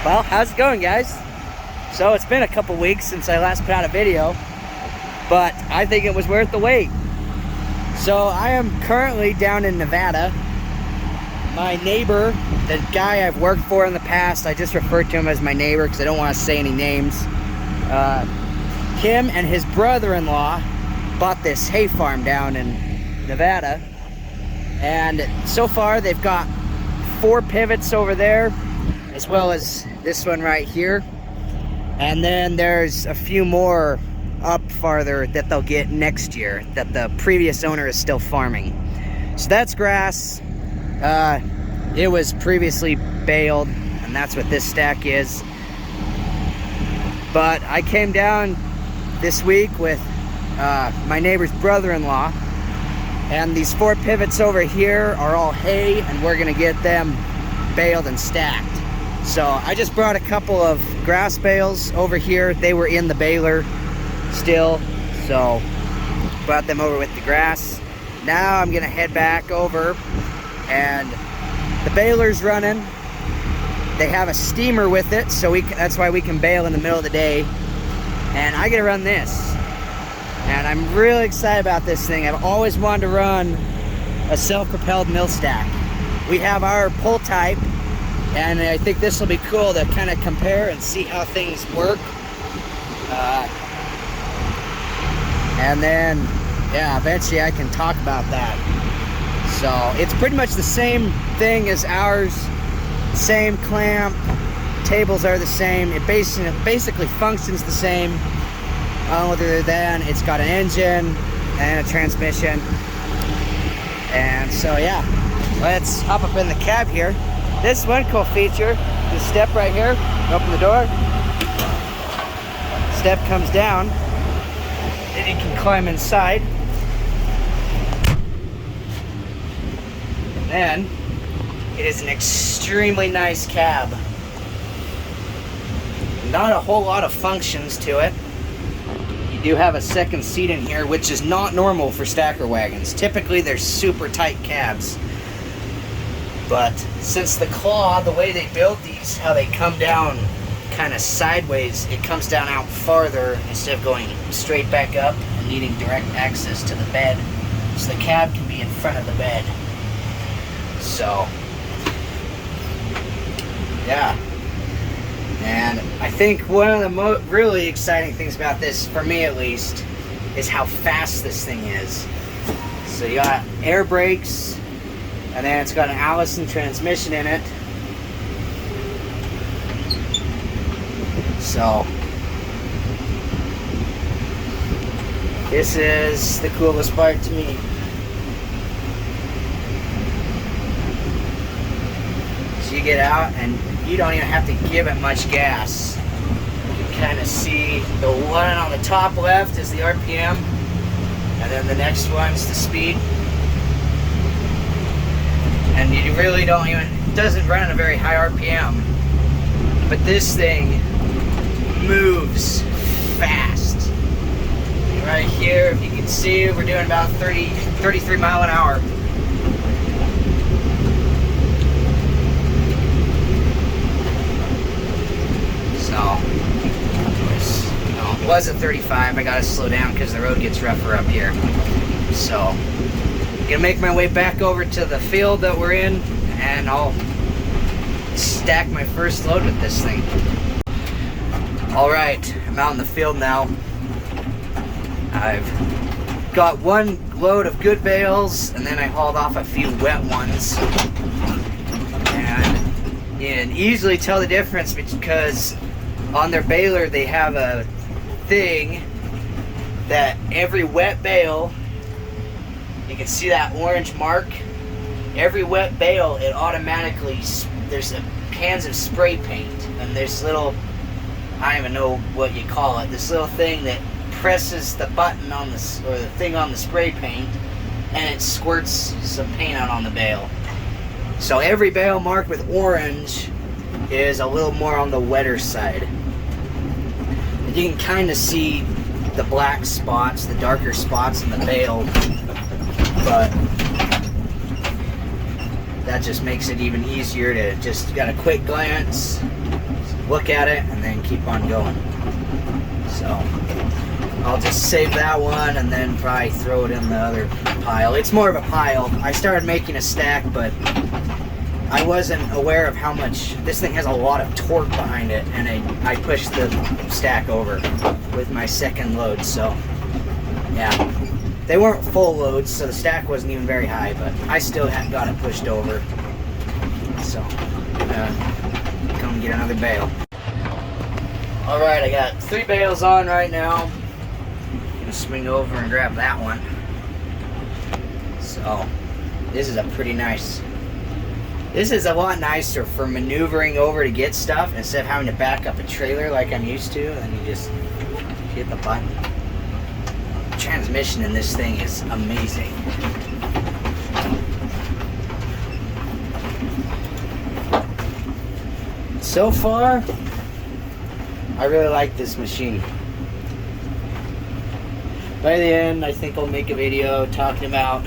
Well, how's it going, guys? So it's been a couple weeks since I last put out a video, but I think it was worth the wait. So I am currently down in Nevada. My neighbor, the guy I've worked for in the past, I just referred to him as my neighbor because I don't want to say any names. Him and his brother-in-law bought this hay farm down in Nevada, and so far they've got 4 pivots over there, as well as this one right here, and then there's a few more up farther that they'll get next year that the previous owner is still farming. So that's grass. It was previously baled, and that's what this stack is. But I came down this week with my neighbor's brother-in-law, and these 4 pivots over here are all hay, and we're gonna get them baled and stacked. So I just brought a couple of grass bales over here. They were in the baler still, so brought them over with the grass. Now I'm gonna head back over, and the baler's running. They have a steamer with it, so that's why we can bale in the middle of the day. And I get to run this, and I'm really excited about this thing. I've always wanted to run a self-propelled mill stack. We have our pull type, and I think this will be cool to kind of compare and see how things work. And then, yeah, eventually I can talk about that. So it's pretty much the same thing as ours, same clamp, tables are the same. It basically functions the same, other than it's got an engine and a transmission. And so yeah, let's hop up in the cab here. This one cool feature, this step right here, open the door, step comes down, and you can climb inside. And then, it is an extremely nice cab. Not a whole lot of functions to it. You do have a second seat in here, which is not normal for stacker wagons. Typically, they're super tight cabs. But since the claw, the way they build these, how they come down kind of sideways, it comes down out farther instead of going straight back up and needing direct access to the bed. So the cab can be in front of the bed. So, yeah. And I think one of the really exciting things about this, for me at least, is how fast this thing is. So you got air brakes, and then it's got an Allison transmission in it. So this is the coolest part to me. So you get out and you don't even have to give it much gas. You can kind of see the one on the top left is the RPM, and then the next one's the speed. And you really don't even, it doesn't run at a very high RPM, but this thing moves fast. Right here, if you can see, we're doing about 33 mile an hour. So, it was at 35. I gotta slow down because the road gets rougher up here. So, I'm gonna make my way back over to the field that we're in, and I'll stack my first load with this thing. Alright, I'm out in the field now. I've got one load of good bales, and then I hauled off a few wet ones. And you can easily tell the difference because on their baler they have a thing that every wet bale, you can see that orange mark. Every wet bale, it automatically, there's cans of spray paint, and there's little, I don't even know what you call it, this little thing that presses the button on the, or the thing on the spray paint, and it squirts some paint out on the bale. So every bale marked with orange is a little more on the wetter side. And you can kind of see the black spots, the darker spots in the bale, but that just makes it even easier to just got a quick glance. look at it, and then keep on going. So I'll just save that one and then probably throw it in the other pile. It's more of a pile. I started making a stack, but I wasn't aware of how much this thing has. A lot of torque behind it, and I pushed the stack over with my second load. So yeah, they weren't full loads, so the stack wasn't even very high, but I still had got it pushed over. So come get another bale. All right, I got 3 bales on right now. Gonna swing over and grab that one. So this is a pretty nice. This is a lot nicer for maneuvering over to get stuff instead of having to back up a trailer like I'm used to, and you just hit the button. The transmission in this thing is amazing. So far, I really like this machine. By the end, I think I'll make a video talking about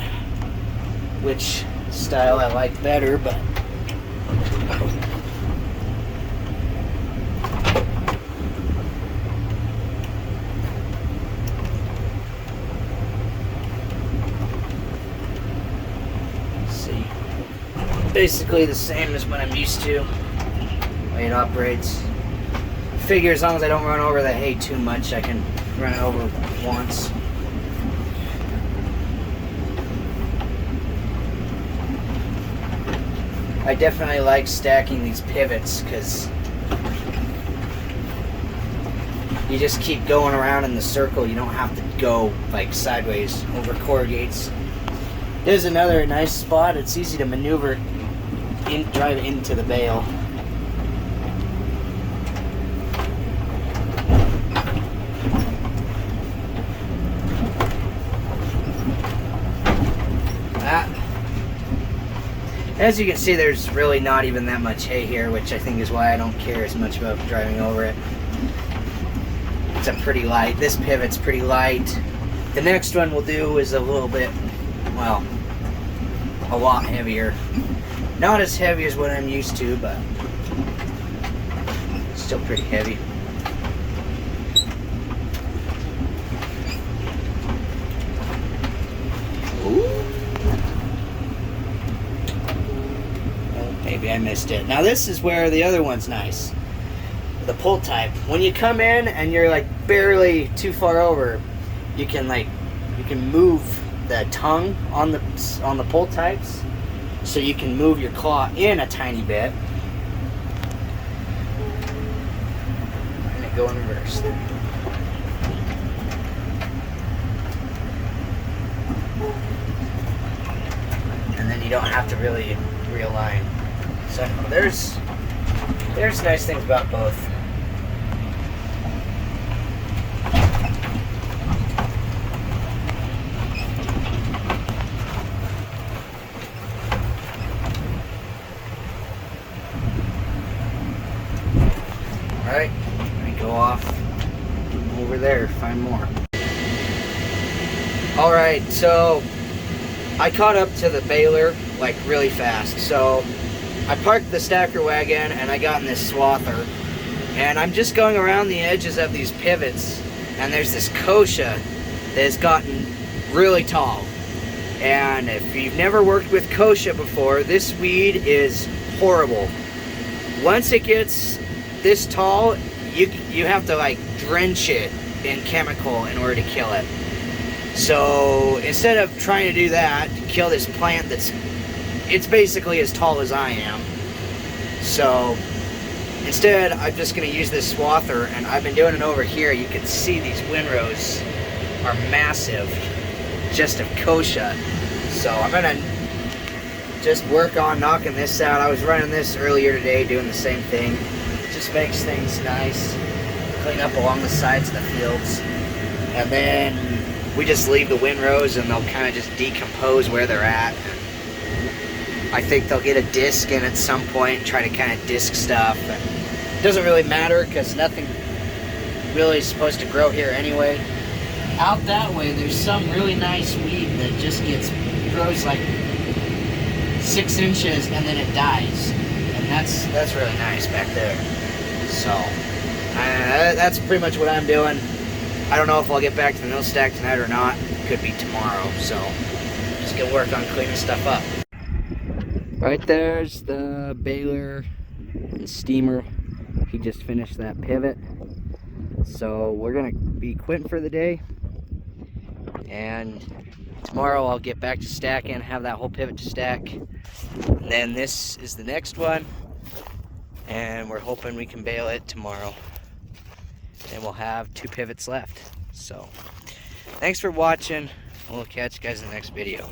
which style I like better, but see, basically the same as what I'm used to. Way it operates. Figure as long as I don't run over the hay too much, I can run it over once. I definitely like stacking these pivots because you just keep going around in the circle. You don't have to go like sideways over corrugates. There's another nice spot. It's easy to maneuver drive into the bale. As you can see, there's really not even that much hay here, which I think is why I don't care as much about driving over it. It's a pretty light. This pivot's pretty light. The next one we'll do is a little bit, well, a lot heavier. Not as heavy as what I'm used to, but still pretty heavy. Maybe I missed it. Now this is where the other one's nice. The pull type. When you come in and you're like barely too far over, you can move the tongue on the pull types, so you can move your claw in a tiny bit. And it go in reverse. And then you don't have to really realign. So there's nice things about both. Alright, I go off over there, find more. Alright, so I caught up to the baler like really fast. So I parked the stacker wagon and I got in this swather, and I'm just going around the edges of these pivots, and there's this kochia that has gotten really tall. And if you've never worked with kochia before, this weed is horrible. Once it gets this tall, you have to like drench it in chemical in order to kill it. So instead of trying to do that, to kill this plant it's basically as tall as I am. So instead, I'm just going to use this swather, and I've been doing it over here. You can see these windrows are massive, just of kochia. So I'm going to just work on knocking this out. I was running this earlier today, doing the same thing. It just makes things nice. Clean up along the sides of the fields. And then we just leave the windrows, and they'll kind of just decompose where they're at. I think they'll get a disc in at some point and try to kind of disc stuff. It doesn't really matter because nothing really is supposed to grow here anyway. Out that way, there's some really nice weed that just grows like 6 inches and then it dies. And that's really nice back there. So that's pretty much what I'm doing. I don't know if I'll get back to the mill stack tonight or not. Could be tomorrow. So just gonna work on cleaning stuff up. Right there's the baler and steamer. He just finished that pivot. So we're gonna be quitting for the day. And tomorrow I'll get back to stacking, have that whole pivot to stack. And then this is the next one. And we're hoping we can bale it tomorrow. And we'll have 2 pivots left. So thanks for watching. We'll catch you guys in the next video.